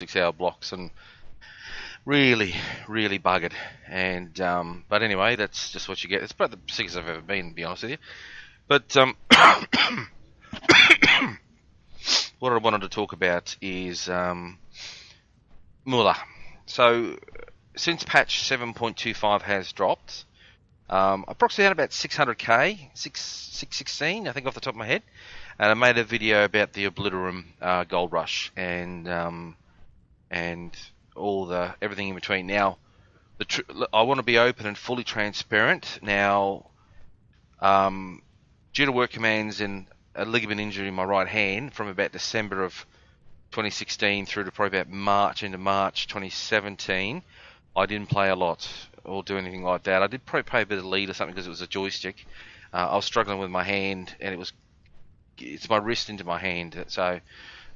6-hour blocks and really, really buggered. And but anyway, that's just what you get. It's about the sickest I've ever been, to be honest with you. But what I wanted to talk about is Moolah. So since patch 7.25 has dropped, approximately had about 600k, 616, I think, off the top of my head, and I made a video about the obliterum gold rush and all the everything in between. Now, I want to be open and fully transparent. Now, due to work commands and a ligament injury in my right hand from about December of 2016 through to probably about March 2017, I didn't play a lot or do anything like that. I did probably play a bit of lead or something because it was a joystick. I was struggling with my hand, and it's my wrist into my hand, so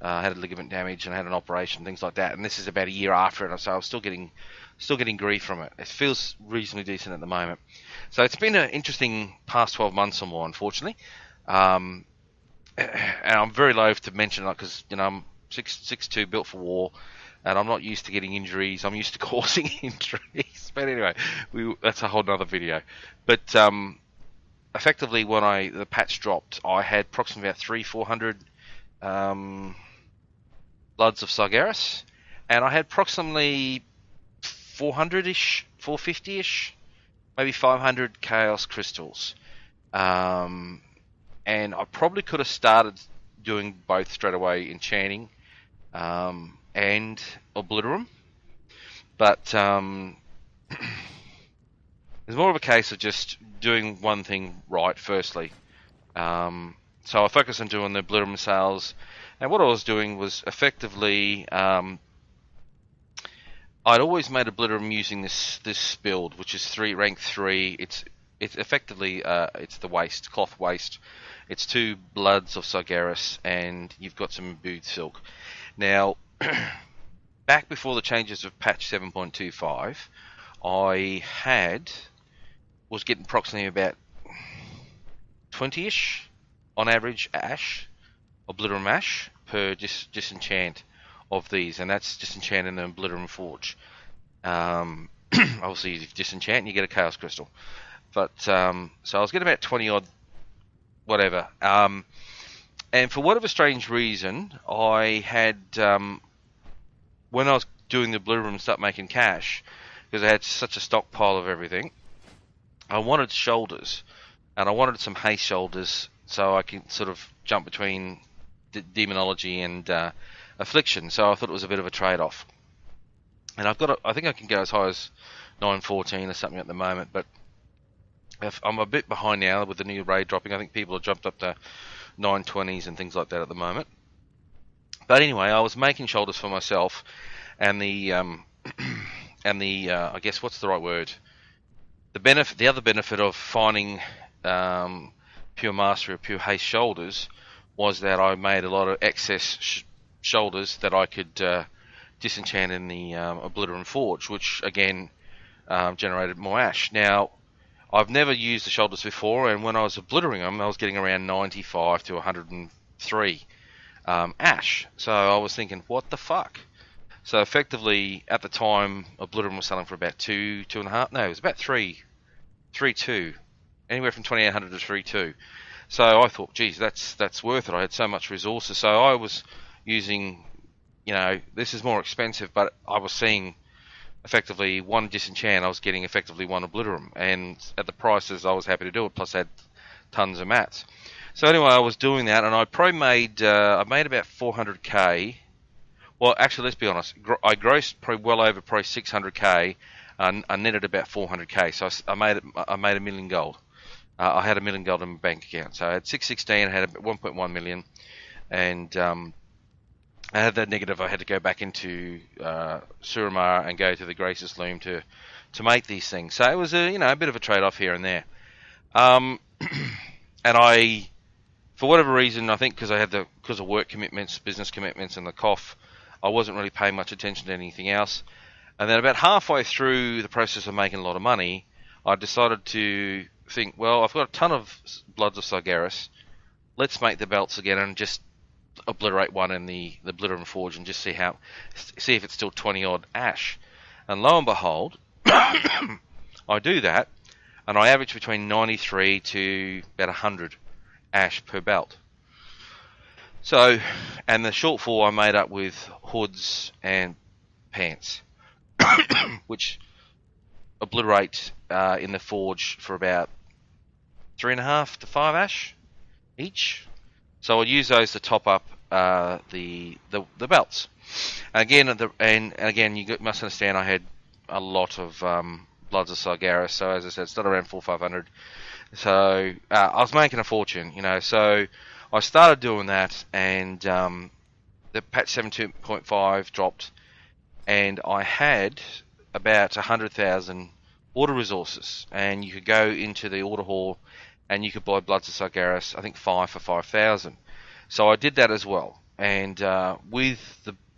I had a ligament damage and I had an operation, things like that. And this is about a year after it, so I was still getting grief from it. It feels reasonably decent at the moment. So it's been an interesting past 12 months or more, unfortunately. And I'm very loath to mention it because I'm 6'2", built for war, and I'm not used to getting injuries. I'm used to causing injuries. But anyway, that's a whole nother video. But effectively, when the patch dropped, I had approximately about 400 Bloods of Sargeras, and I had approximately 400-ish, 450-ish, maybe 500 Chaos Crystals. And I probably could have started doing both straight away, enchanting and obliterum, but it's more of a case of just doing one thing right firstly. So I focused on doing the obliterum sales, and what I was doing was effectively I'd always made obliterum using this build, which is rank 3. It's effectively it's the waste, cloth waste. It's 2 Bloods of Sargeras, and you've got some imbued silk. Now, back before the changes of patch 7.25, I was getting approximately about 20-ish on average obliterum ash per disenchant of these, and that's disenchant in the obliterum forge. Obviously, if you disenchant, you get a chaos crystal. But so I was getting about 20 odd, whatever. And for whatever strange reason, I had when I was doing the obliterum and start making cash, because I had such a stockpile of everything, I wanted shoulders, and I wanted some haste shoulders so I can sort of jump between demonology and affliction. So I thought it was a bit of a trade-off. And I think I can go as high as 914 or something at the moment, but I'm a bit behind now with the new raid dropping. I think people have jumped up to 920s and things like that at the moment. But anyway, I was making shoulders for myself, and the I guess, what's the right word? The other benefit of finding pure mastery or pure haste shoulders was that I made a lot of excess shoulders that I could disenchant in the obliterum forge, which again generated more ash. Now, I've never used the shoulders before, and when I was obliterating them, I was getting around 95 to 103 ash. So I was thinking, what the fuck? So effectively, at the time, obliterum was selling for about 2.5. No, it was about 3.2, anywhere from 2,800 to 3.2. So I thought, geez, that's worth it. I had so much resources, so I was using, this is more expensive, but I was seeing effectively one disenchant, I was getting effectively one obliterum, and at the prices I was happy to do it, plus I had tons of mats. So anyway, I was doing that, and I probably made about 400k. Well, actually, let's be honest, I grossed probably well over 600k, and I netted about 400k. So I made $1 million gold. I had $1 million gold in my bank account, so I had 616, I had 1.1 million, and I had that negative. I had to go back into Suramar and go to the Graces Loom to make these things. So it was a bit of a trade-off here and there. And I, for whatever reason, I think because of work commitments, business commitments, and the cough, I wasn't really paying much attention to anything else. And then about halfway through the process of making a lot of money, I decided to think, well, I've got a ton of Bloods of Sargeras. Let's make the belts again and just obliterate one in the obliterum forge and just see if it's still 20 odd ash. And lo and behold, I do that, and I average between 93 to about 100 ash per belt. So, and the shortfall I made up with hoods and pants, which obliterate in the forge for about 3.5 to 5 ash each. So I'll use those to top up the belts. And again, you must understand I had a lot of Bloods of Sargeras, so as I said, it's not around 400-500. So I was making a fortune, So I started doing that, and the patch 7.2.5 dropped, and I had about 100,000 order resources, and you could go into the order hall and you could buy Bloods of Sargeras, I think 5 for 5,000. So I did that as well, and with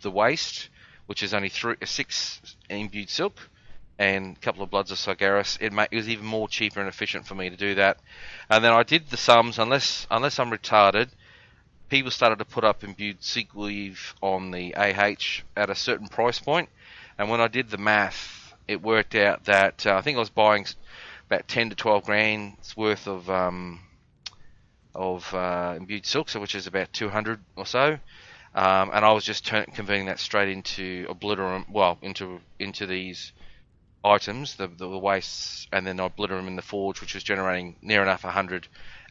the waste, which is only 6 imbued silk and a couple of Bloods of Sargeras, it was even more cheaper and efficient for me to do that. And then I did the sums. Unless I'm retarded, people started to put up imbued silk weave on the AH at a certain price point, and when I did the math, it worked out that I think I was buying about 10 to 12 grand's worth of imbued silk, so which is about 200 or so, and I was just converting that straight into obliterum, into these items, the wastes, and then obliterum in the forge, which was generating near enough 100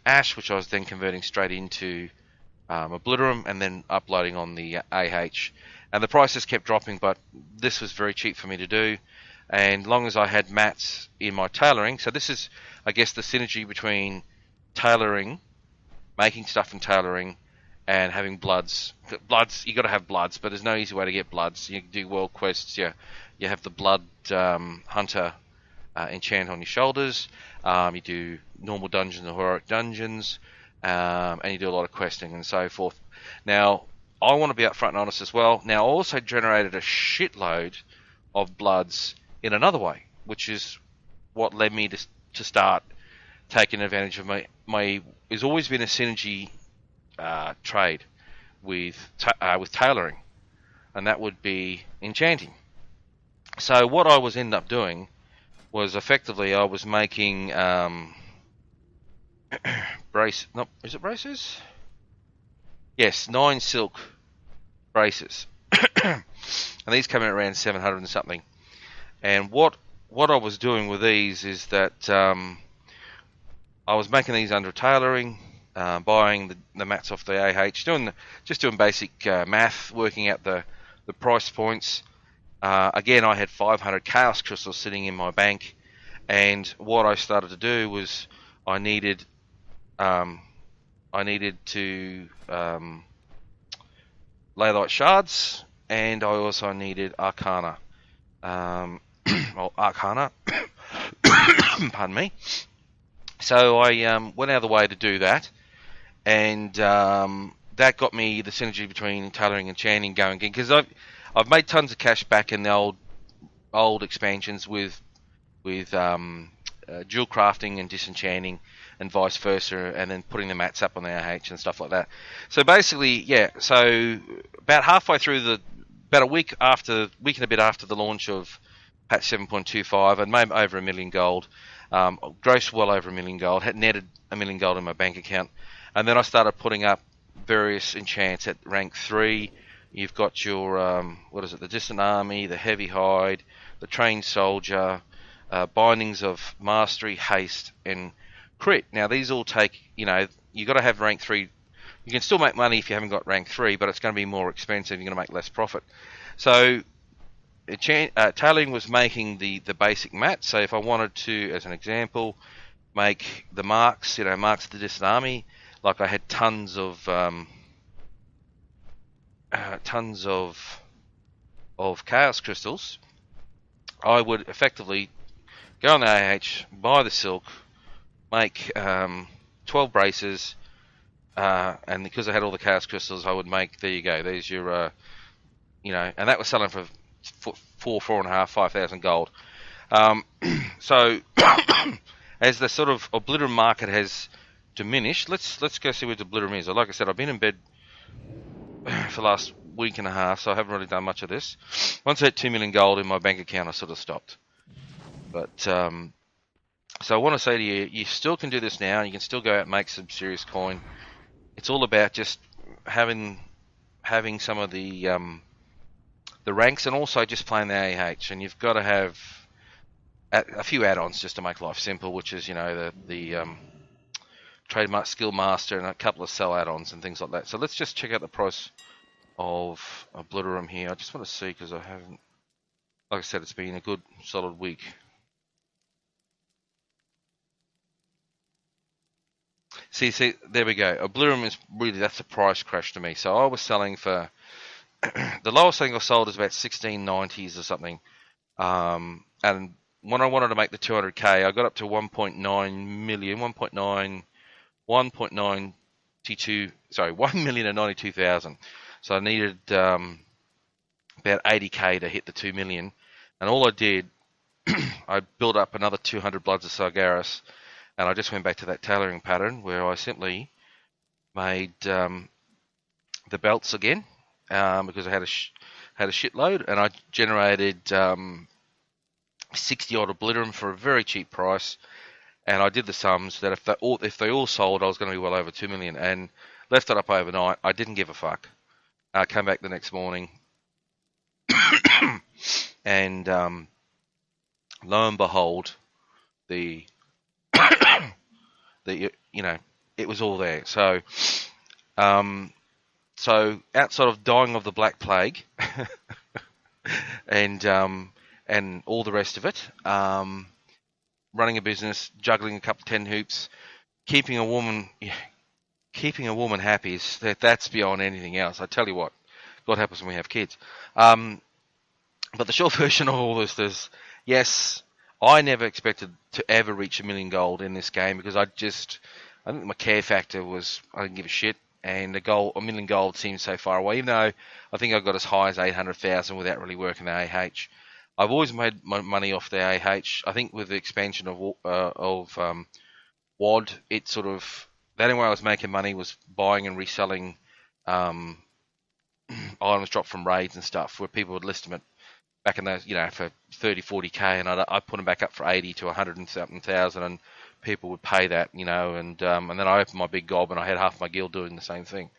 ash, which I was then converting straight into obliterum and then uploading on the AH. And the prices kept dropping, but this was very cheap for me to do. And long as I had mats in my tailoring, so this is, I guess, the synergy between tailoring, making stuff in tailoring, and having bloods. Bloods, you got to have bloods, but there's no easy way to get bloods. You do world quests. You have the blood hunter enchant on your shoulders. You do normal dungeons and heroic dungeons, and you do a lot of questing and so forth. Now, I want to be upfront and honest as well. Now, I also generated a shitload of bloods in another way, which is what led me to start taking advantage of my. There's always been a synergy trade with tailoring, and that would be enchanting. So what I was end up doing was effectively I was making brace. No, is it braces? Yes, 9 silk braces, and these come in around 700 and something. And what I was doing with these is that I was making these under tailoring, buying the mats off the AH, doing basic math, working out the price points. Again, I had 500 chaos crystals sitting in my bank, and what I started to do was I needed to Laylight shards, and I also needed Arcana. Arcana. Pardon me. So I went out of the way to do that, and that got me the synergy between tailoring and enchanting going again, because I've made tons of cash back in the old expansions with dual crafting and disenchanting and vice versa, and then putting the mats up on the AH and stuff like that. So basically, yeah. So about halfway through about a week and a bit after the launch of patch 7.25, I'd made over $1 million gold, grossed well over $1 million gold, had netted $1 million gold in my bank account, and then I started putting up various enchants at rank 3. You've got your the distant army, the heavy hide, the trained soldier, bindings of mastery, haste, and crit. Now these all take, you got to have rank 3. You can still make money if you haven't got rank 3, but it's going to be more expensive. You're going to make less profit. So tailoring was making the basic mat. So if I wanted to, as an example, make the marks, marks of the distant army, like I had tons of chaos crystals, I would effectively go on the AH, buy the silk, make 12 braces, and because I had all the chaos crystals, I would make, there you go, there's your, and that was selling for 4.5, 5,000 gold. So as the sort of obliterum market has diminished, let's go see what obliterum is. Like I said, I've been in bed for the last week and a half, so I haven't really done much of this. Once I hit 2 million gold in my bank account, I sort of stopped. But so I want to say to you, you still can do this now. You can still go out and make some serious coin. It's all about just having some of the ranks, and also just playing the AH. And you've got to have a few add-ons just to make life simple, which is, you know, the trademark skill master and a couple of sell add-ons and things like that. So let's just check out the price of obliterum here. I just want to see, because I haven't, like I said, it's been a good solid week. See, there we go. Obliterum is really, that's a price crash to me. So I was selling for the lowest thing I sold is about 1690s or something. And when I wanted to make the 200k, I got up to 1.9 million, 1.92, sorry, 1,092,000. So I needed about 80k to hit the 2 million. And all I did, I built up another 200 Bloods of Sargeras, and I just went back to that tailoring pattern where I simply made the belts again, because I had a shitload, and I generated 60 odd obliterum for a very cheap price. And I did the sums that if they all sold, I was going to be well over 2 million, and left it up overnight. I didn't give a fuck. I came back the next morning, and lo and behold, the you know, it was all there. So so outside of dying of the Black Plague and all the rest of it, running a business, juggling a couple of 10 hoops, keeping a woman happy, that's beyond anything else. I tell you what, God help us when we have kids. But the short version of all this is, yes, I never expected to ever reach 1 million gold in this game, because I think my care factor was, I didn't give a shit, and 1 million gold seems so far away, even though I think I got as high as 800,000 without really working the AH. I've always made my money off the AH. I think with the expansion of WOD, it sort of, the only way I was making money was buying and reselling items dropped from raids and stuff, where people would list them at, back in those, you know, for 30, 40k, and I put them back up for 80 to 100 and something thousand, and people would pay that, you know, and then I opened my big gob, and I had half my guild doing the same thing.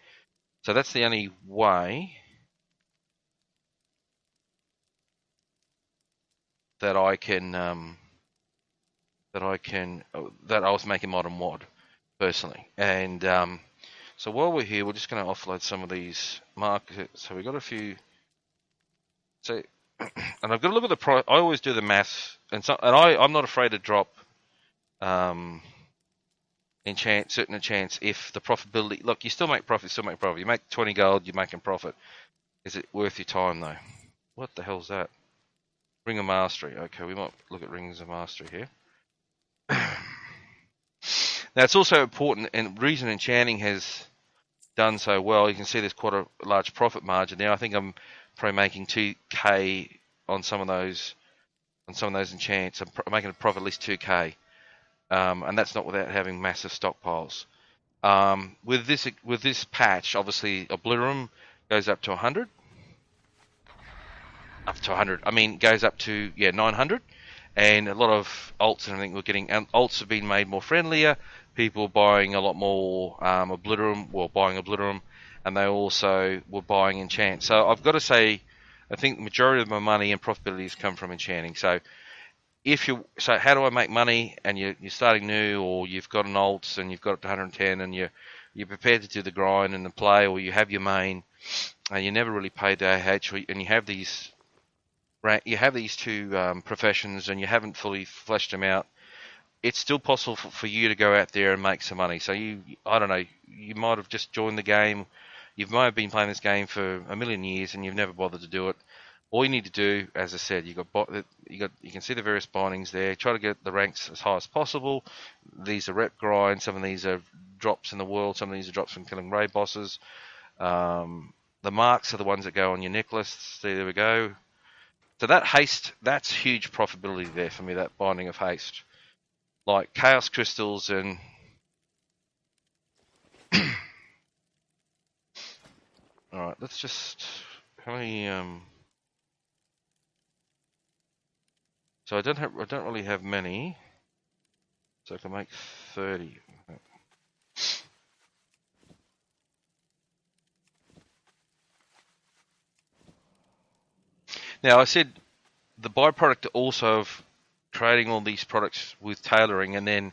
So that's the only way that I can that I was making modern WOD personally. And so while we're here, we're just going to offload some of these markets. So we've got a few. So, and I've got to look at the price. I always do the math, and I'm not afraid to drop certain enchants if the profitability. Look, you still make profit. You make 20 gold, you're making profit. Is it worth your time though? What the hell's that? Ring of Mastery. Okay, we might look at Rings of Mastery here. Now, it's also important, and reason enchanting has done so well, you can see there's quite a large profit margin now. I think I'm probably making 2k on some of those enchants. I'm making a profit at least 2k, and that's not without having massive stockpiles. With this patch, obviously Obliterum goes up to 100. Up to 100. I mean, goes up to 900. And a lot of alts and everything we're getting, and alts have been made more friendlier. People buying a lot more buying Obliterum, and they also were buying enchant. So I've got to say, I think the majority of my money and profitability come from enchanting. So how do I make money? And you're starting new, or you've got an alts and you've got up to 110, and you're prepared to do the grind and the play, or you have your main, and you never really paid the AH, and you have these two professions, and you haven't fully fleshed them out. It's still possible for you to go out there and make some money. So I don't know, you might have just joined the game. You might have been playing this game for a million years and you've never bothered to do it. All you need to do, as I said, you can see the various bindings there. Try to get the ranks as high as possible. These are rep grinds. Some of these are drops in the world. Some of these are drops from killing raid bosses. The marks are the ones that go on your necklace. See, there we go. So that haste, that's huge profitability there for me, that binding of haste. Like chaos crystals and Alright, let's just... How many... So I don't really have many. So I can make 30. Now I said the byproduct also of creating all these products with tailoring and then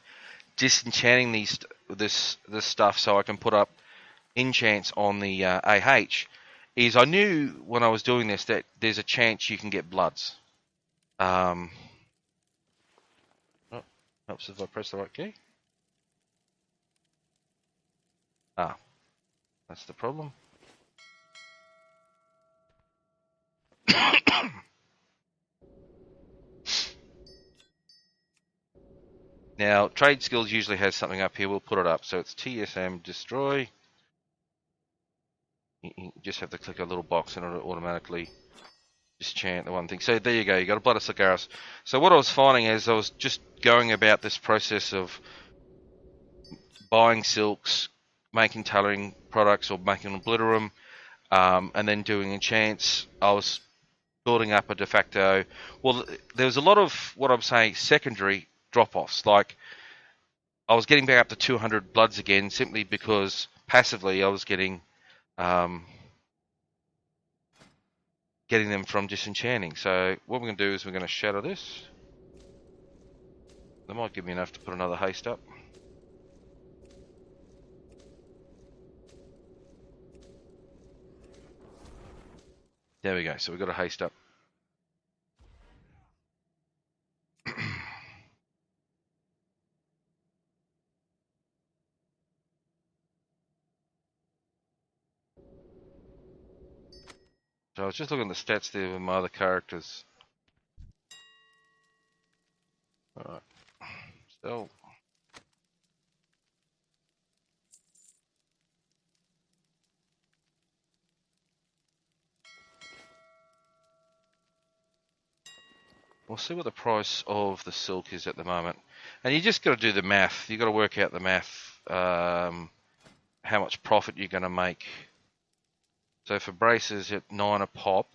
disenchanting this stuff so I can put up enchants on the AH is I knew when I was doing this that there's a chance you can get bloods. Oh, helps if I press the right key. Ah, that's the problem. Now, trade skills usually has something up here. We'll put it up. So it's TSM destroy. You just have to click a little box and it'll automatically disenchant the one thing. So there you go. You got a blood of Sagaris. So what I was finding is I was just going about this process of buying silks, making tailoring products or making obliterum, and then doing enchants. I was building up a de facto. Well, there was a lot of what I'm saying secondary drop-offs. Like I was getting back up to 200 bloods again simply because passively I was getting them from disenchanting. So what we're going to do is we're going to shatter this. That might give me enough to put another haste up. There we go. So we've got a haste up. So I was just looking at the stats there with my other characters. Alright. So we'll see what the price of the silk is at the moment. And you just got to do the math. You got to work out the math, how much profit you're going to make. So for braces at 9 a pop,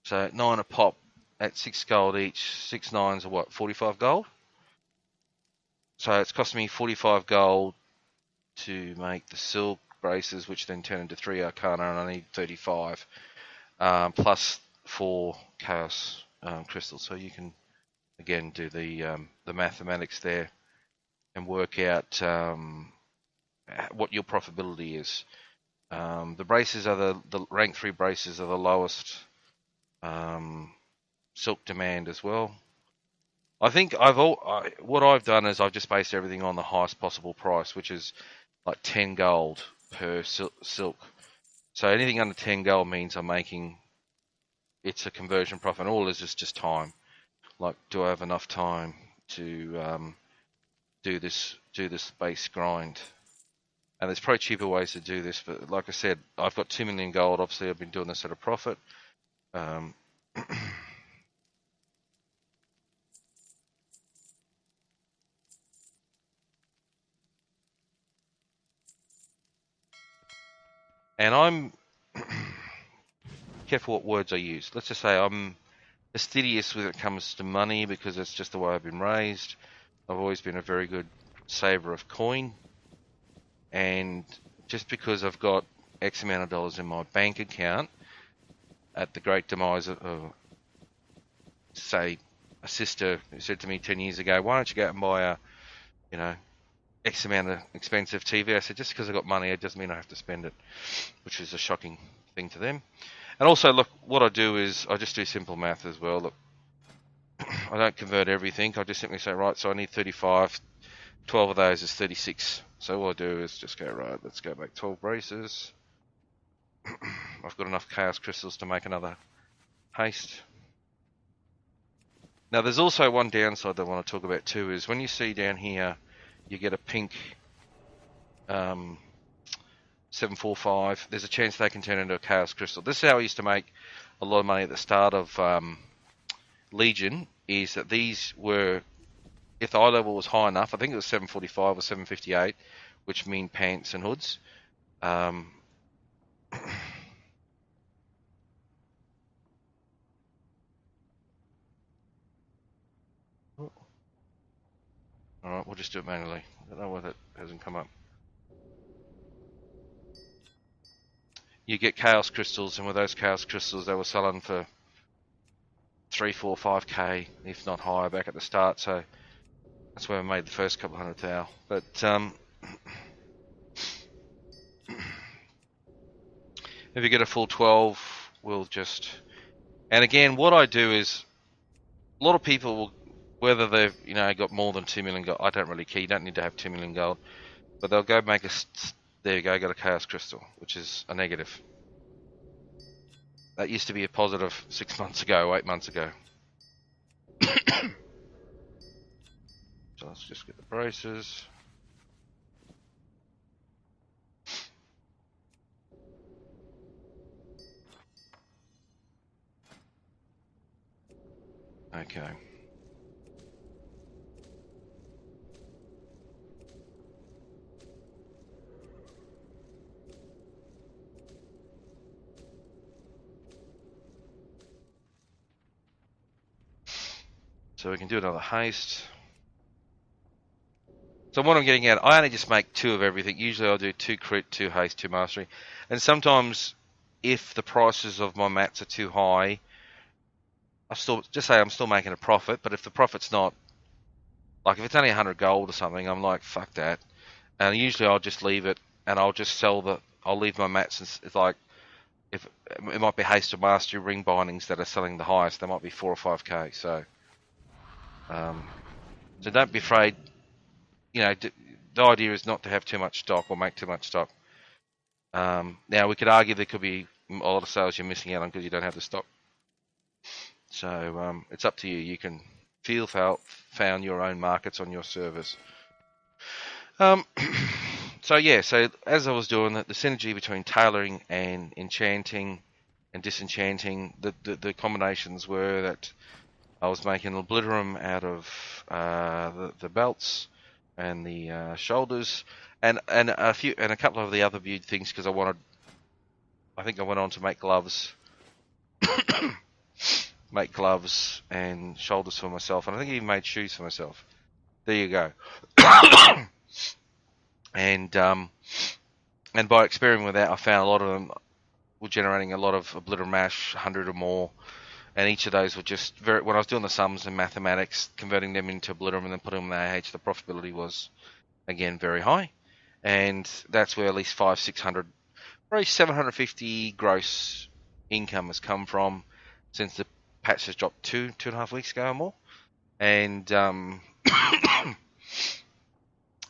so 9 a pop at 6 gold each, 6 nines are what, 45 gold? So it's cost me 45 gold to make the silk braces, which then turn into 3 arcana, and I need 35, plus 4 chaos crystals. So you can again do the mathematics there and work out what your profitability is. The braces are the rank 3 braces are the lowest silk demand as well. I think what I've done is I've just based everything on the highest possible price, which is like 10 gold per silk. So anything under 10 gold means I'm making it's a conversion profit. All it is just time. Like, do I have enough time to do this base grind? And there's probably cheaper ways to do this, but like I said, I've got 2 million gold. Obviously, I've been doing this at a profit. And I'm careful what words I use. Let's just say I'm fastidious when it comes to money because it's just the way I've been raised. I've always been a very good saver of coin. And just because I've got X amount of dollars in my bank account at the great demise of, say, a sister who said to me 10 years ago, why don't you go out and buy a, X amount of expensive TV? I said, just because I've got money, it doesn't mean I have to spend it, which is a shocking thing to them. And also, look, what I do is I just do simple math as well. Look, I don't convert everything. I just simply say, right, so I need 35. 12 of those is 36. So all I do is just go, right, let's go make 12 braces. I've got enough chaos crystals to make another haste. Now, there's also one downside that I want to talk about too, is when you see down here, you get a pink 745, there's a chance they can turn into a chaos crystal. This is how I used to make a lot of money at the start of Legion, is that these were if the eye level was high enough, I think it was 745 or 758, which mean pants and hoods. All right, we'll just do it manually. I don't know why that hasn't come up. You get chaos crystals, and with those chaos crystals, they were selling for 3, 4, 5k, if not higher, back at the start. So that's where we made the first couple hundred thou. But if you get a full 12, we'll just. And again, what I do is, a lot of people will, whether they've got more than 2 million gold, I don't really care. You don't need to have 2 million gold, but they'll go make a. There you go, got a chaos crystal, which is a negative. That used to be a positive 6 months ago, 8 months ago. So let's just get the braces. Okay. So we can do another haste. So what I'm getting at, I only just make 2 of everything. Usually I'll do 2 crit, 2 haste, 2 mastery. And sometimes, if the prices of my mats are too high, I'm still making a profit. But if the profit's not, like if it's only 100 gold or something, I'm like, fuck that. And usually I'll just leave it, and I'll just I'll leave my mats. And it's like, if it might be haste or mastery ring bindings that are selling the highest, they might be 4 or 5k. So don't be afraid. The idea is not to have too much stock or make too much stock. Now, we could argue there could be a lot of sales you're missing out on because you don't have the stock. So it's up to you. You can found your own markets on your servers. So as I was doing the synergy between tailoring and enchanting and disenchanting, the combinations were that I was making obliterum out of the belts and the shoulders, and a couple of the other viewed things, because I think I went on to make gloves, and shoulders for myself, and I think I even made shoes for myself. There you go. And by experimenting with that, I found a lot of them were generating a lot of obliterum mash, 100 or more. And each of those were just when I was doing the sums and mathematics, converting them into obliterum and then putting them in AH, the profitability was, again, very high. And that's where at least 500, 600, probably 750 gross income has come from since the patch has dropped 2.5 weeks ago or more. And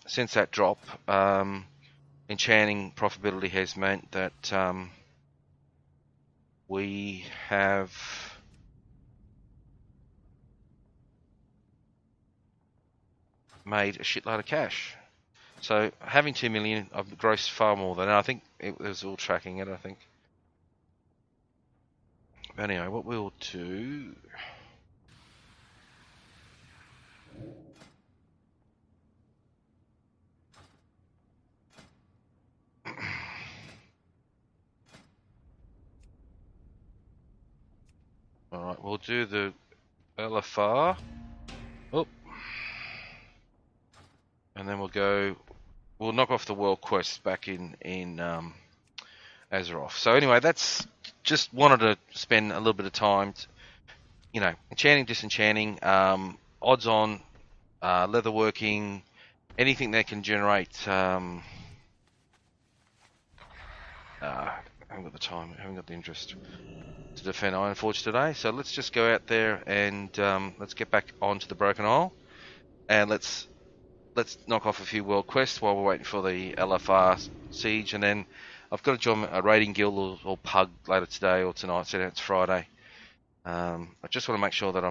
since that drop, enchanting profitability has meant that we have made a shitload of cash. So having 2 million, I've grossed far more than I think it was all tracking it, I think. But anyway, what we'll do. Alright, we'll do the LFR. Oh. And then we'll knock off the world quest back in Azeroth. So anyway, that's just wanted to spend a little bit of time, enchanting, disenchanting, odds on, leatherworking, anything that can generate. I haven't got the time, I haven't got the interest to defend Ironforge today. So let's just go out there and let's get back onto the Broken Isle, and let's knock off a few world quests while we're waiting for the LFR siege, and then I've got to join a raiding guild or pug later today or tonight, so it's Friday. I just want to make sure that I'm